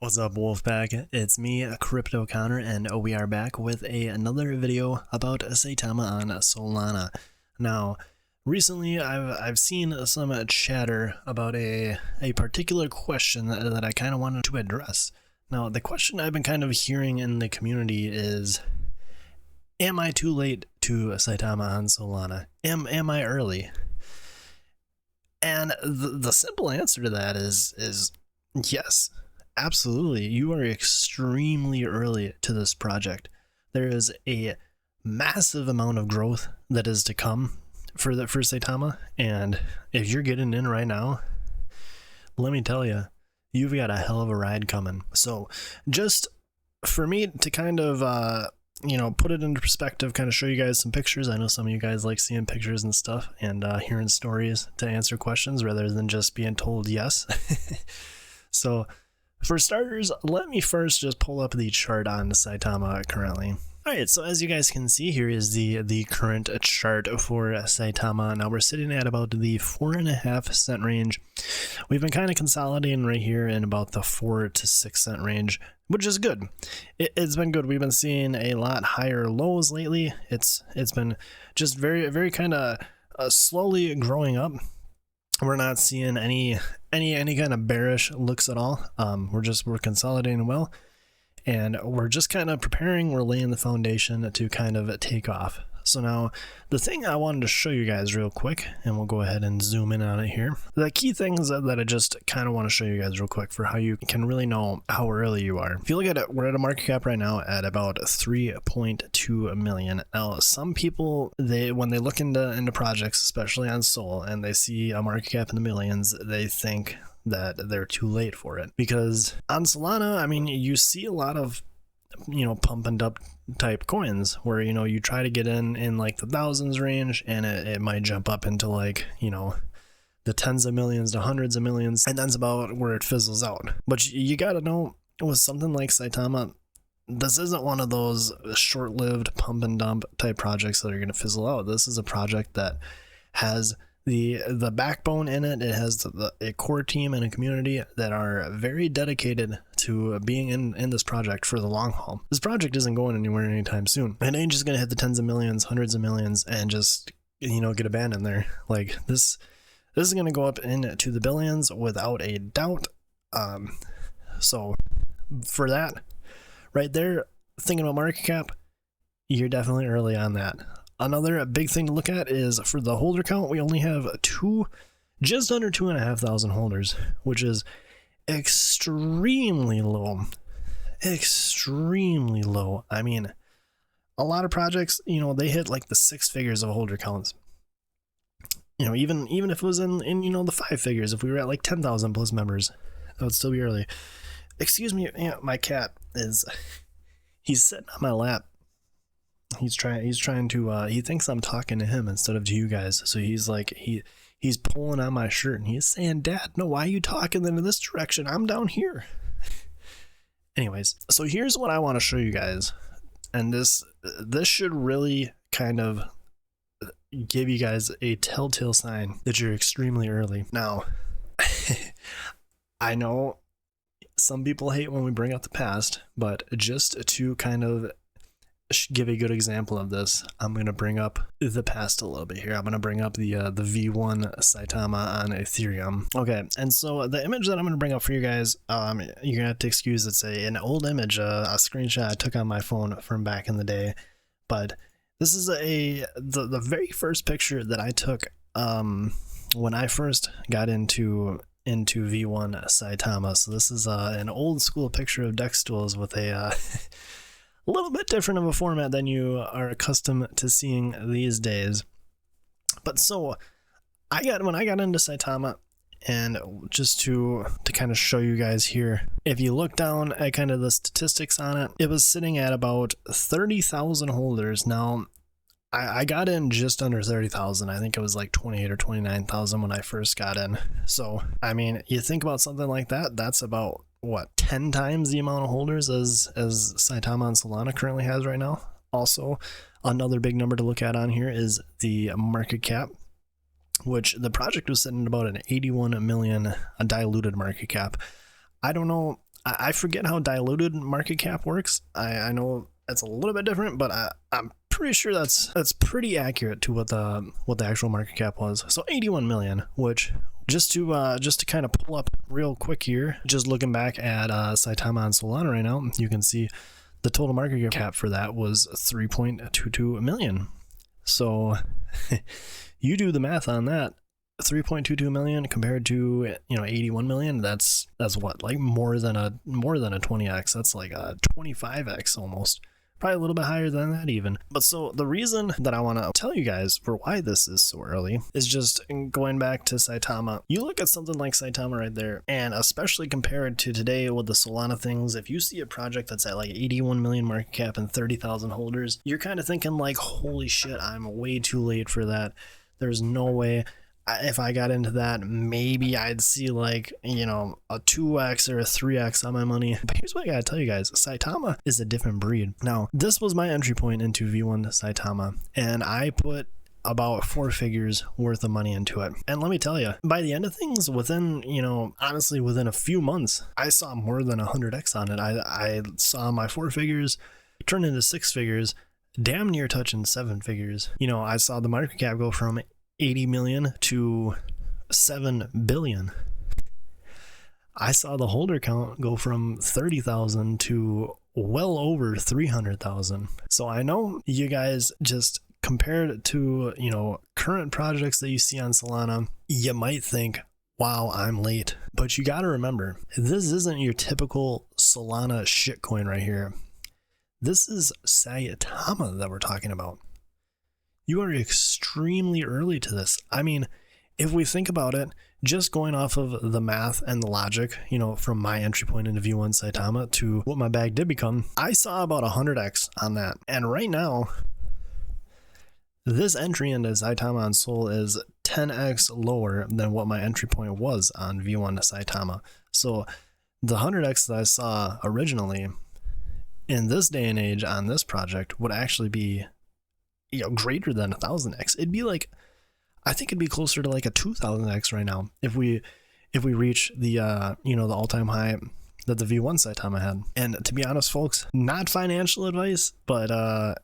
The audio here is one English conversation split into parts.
What's up, Wolfpack? It's me, Crypto Counter, and we are back with another video about Saitama on Solana. Now, recently I've seen some chatter about a particular question that I kind of wanted to address. Now, the question I've been kind of hearing in the community is, am I too late to Saitama on Solana? Am I early? And the simple answer to that is yes. Absolutely, you are extremely early to this project. There is a massive amount of growth that is to come for Saitama, and if you're getting in right now, let me tell you, you've got a hell of a ride coming. So just for me to kind of put it into perspective, kind of show you guys some pictures. I know some of you guys like seeing pictures and stuff and hearing stories to answer questions rather than just being told yes. So for starters, let me first just pull up the chart on Saitama currently. Alright, so as you guys can see, here is the current chart for Saitama. Now we're sitting at about the 4.5 cent range. We've been kind of consolidating right here in about the 4 to 6 cent range, which is good. It's been good. We've been seeing a lot higher lows lately. It's been just very kind of slowly growing up. We're not seeing any kind of bearish looks at all. We're consolidating well, and we're just kind of preparing. We're laying the foundation to kind of take off. So now the thing I wanted to show you guys real quick, and we'll go ahead and zoom in on it here. The key things that I just kind of want to show you guys real quick for how you can really know how early you are. If you look at it, we're at a market cap right now at about 3.2 million. Now, some people, when they look into projects, especially on Sol, and they see a market cap in the millions, they think that they're too late for it. Because on Solana, I mean, you see a lot of pump and dump type coins where you try to get in like the thousands range, and it might jump up into like the tens of millions to hundreds of millions, and that's about where it fizzles out. But you got to know, with something like Saitama, this isn't one of those short-lived pump and dump type projects that are going to fizzle out. This is a project that has the backbone in it. It has a core team and a community that are very dedicated to being in this project for the long haul. This project isn't going anywhere anytime soon. It ain't just gonna hit the tens of millions, hundreds of millions, and just get abandoned there. Like this is gonna go up into the billions without a doubt. So for that right there, thinking about market cap, you're definitely early on that. Another big thing to look at is for the holder count, we only have just under 2,500 holders, which is extremely low. Extremely low. I mean, a lot of projects, they hit like the 6 figures of holder counts. Even if it was in the 5 figures, if we were at like 10,000 plus members, that would still be early. Excuse me, my cat he's sitting on my lap. He's trying to he thinks I'm talking to him instead of to you guys. So he's like he's pulling on my shirt and he's saying, "Dad, no, why are you talking in this direction? I'm down here." Anyways, so here's what I want to show you guys. And this should really kind of give you guys a telltale sign that you're extremely early. Now, I know some people hate when we bring up the past, but just to kind of give a good example of this, I'm going to bring up the past a little bit here. I'm going to bring up the V1 Saitama on Ethereum. Okay, and so the image that I'm going to bring up for you guys, you're going to have to excuse, it's an old image, a screenshot I took on my phone from back in the day, but this is the very first picture that I took when I first got into V1 Saitama. So this is an old school picture of deck stools with a a little bit different of a format than you are accustomed to seeing these days. But so when I got into Saitama, and just to kind of show you guys here, if you look down at kind of the statistics on it, it was sitting at about 30,000 holders. Now I got in just under 30,000. I think it was like 28 or 29,000 when I first got in. So I mean, you think about something like that, that's about what, 10 times the amount of holders as Saitama on Solana currently has right now. Also, another big number to look at on here is the market cap, which the project was sitting at about an 81 million diluted market cap. I don't know I forget how diluted market cap works. I know it's a little bit different, but I'm pretty sure that's pretty accurate to what the actual market cap was. So 81 million, which just to kind of pull up real quick here, just looking back at Saitama on Solana right now, you can see the total market cap for that was 3.22 million. So you do the math on that. 3.22 million compared to 81 million, that's what, like more than a 20x. That's like a 25x almost, probably a little bit higher than that even. But so the reason that I want to tell you guys for why this is so early is just going back to Saitama. You look at something like Saitama right there, and especially compared to today with the Solana things, if you see a project that's at like 81 million market cap and 30,000 holders, you're kind of thinking like, holy shit, I'm way too late for that. There's no way. If I got into that, maybe I'd see like, a 2x or a 3x on my money. But here's what I gotta tell you guys. Saitama is a different breed. Now, this was my entry point into V1 Saitama, and I put about 4 figures worth of money into it. And let me tell you, by the end of things, within, honestly, within a few months, I saw more than 100x on it. I saw my 4 figures turn into 6 figures, damn near touching 7 figures. I saw the market cap go from 80 million to 7 billion. I saw the holder count go from 30,000 to well over 300,000. So I know you guys, just compared to, current projects that you see on Solana, you might think, wow, I'm late. But you got to remember, this isn't your typical Solana shitcoin right here. This is Saitama that we're talking about. You are extremely early to this. I mean, if we think about it, just going off of the math and the logic, from my entry point into V1 Saitama to what my bag did become, I saw about 100x on that. And right now, this entry into Saitama on Sol is 10x lower than what my entry point was on V1 Saitama. So the 100x that I saw originally in this day and age on this project would actually be greater than 1,000x. It'd be like, I think it'd be closer to like a 2,000x right now if we reach the the all-time high that the V1 Saitama had. And to be honest, folks, not financial advice, but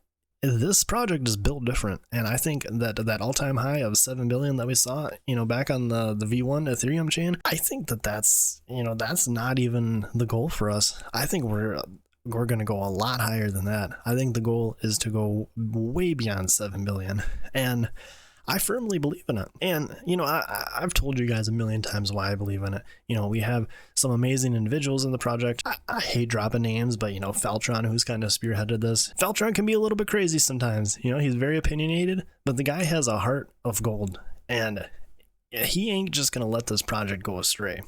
this project is built different, and I think that all-time high of 7 billion that we saw back on the V1 Ethereum chain, I think that's that's not even the goal for us. I think we're going to go a lot higher than that. I think the goal is to go way beyond 7 billion. And I firmly believe in it. And, I've told you guys a million times why I believe in it. We have some amazing individuals in the project. I hate dropping names, but, Feltron, who's kind of spearheaded this. Feltron can be a little bit crazy sometimes. He's very opinionated, but the guy has a heart of gold. And he ain't just going to let this project go astray.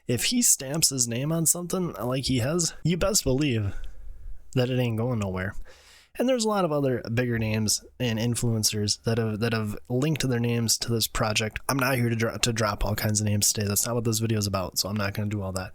If he stamps his name on something like he has, you best believe that it ain't going nowhere. And there's a lot of other bigger names and influencers that have linked their names to this project. I'm not here to drop all kinds of names today. That's not what this video is about, so I'm not going to do all that.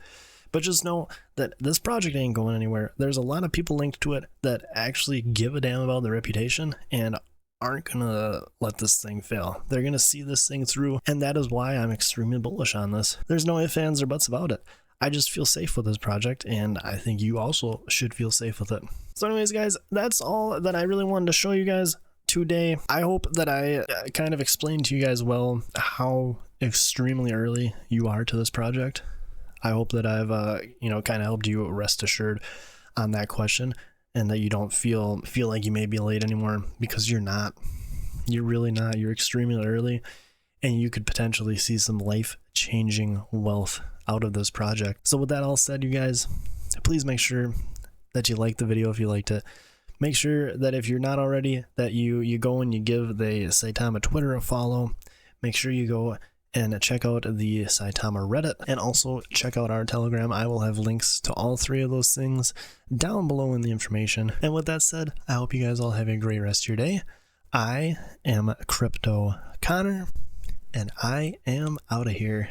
But just know that this project ain't going anywhere. There's a lot of people linked to it that actually give a damn about their reputation and aren't gonna let this thing fail. They're gonna see this thing through, and that is why I'm extremely bullish on this. There's no ifs, ands, or buts about it. I just feel safe with this project, and I think you also should feel safe with it. So anyways, guys, that's all that I really wanted to show you guys today. I hope that I kind of explained to you guys well how extremely early you are to this project. I hope that I've kind of helped you rest assured on that question, and that you don't feel like you may be late anymore, because you're not. You're really not. You're extremely early, and you could potentially see some life-changing wealth out of this project. So with that all said, you guys, please make sure that you like the video if you liked it. Make sure that if you're not already, that you go and you give the Saitama Twitter a follow. Make sure you go and check out the Saitama Reddit, and also check out our Telegram. I will have links to all 3 of those things down below in the information. And with that said, I hope you guys all have a great rest of your day. I am Crypto Connor, and I am out of here.